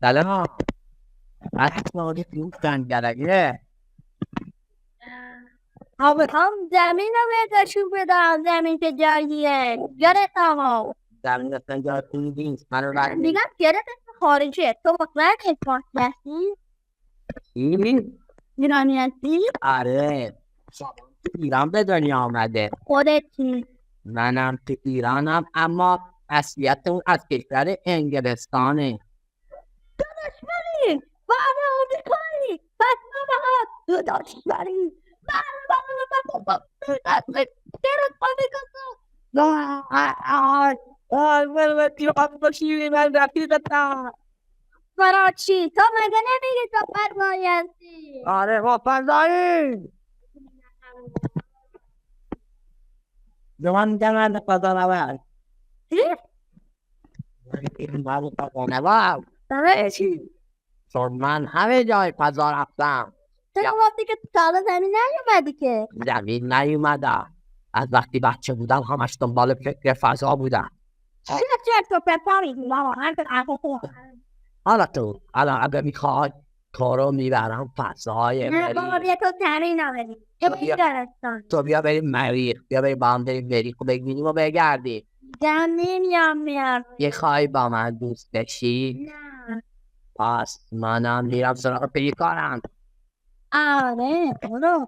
سلام. اسمانی فیلم سنگرگه. هم زمین رو بهتشون بدم، زمین که جاییه گرفتم ها. زمین اصلا جای خوبی نیست. من رو رد دیگه گرفت خارجه. تو مطمئن احساس هستی؟ چی؟ ایرانی هستی؟ آره. شما تو ایران به دنیا آمده. خودت چی؟ منم تو ایرانم، اما اصلیتمون از کشور انگلستانه. دشمنی! بعد آمریکایی! پس ما باید تو دشمنی! برای چی؟ تو مگه نمیگی تو پروایی هستی؟ آره ما فضایی. زمان جمعه فضا نورد. چی؟ این باید فضا نورد. برای چی؟ چون من همه جای فضا رفتم. تو گفتی که تا حالا زمین نیومدی که. زمین نیومدم. از وقتی بچه بودم همش دنبال فکر فضا بودم. چرا تو پپا میگی بابا؟ هر که حرف خوب. حالا اگه میخوای تو رو میبرم فضای نه بابا مریخ. بیا تو تمرین آمدی. بیا. دارستان. تو بیا بریم مریخ، بیا بریم با هم بریم مریخ و بگیریم و بگردیم. میام. میخوای با من دوست بشی؟ نه. پس منم میرم سراغ پیکارم. آره برو.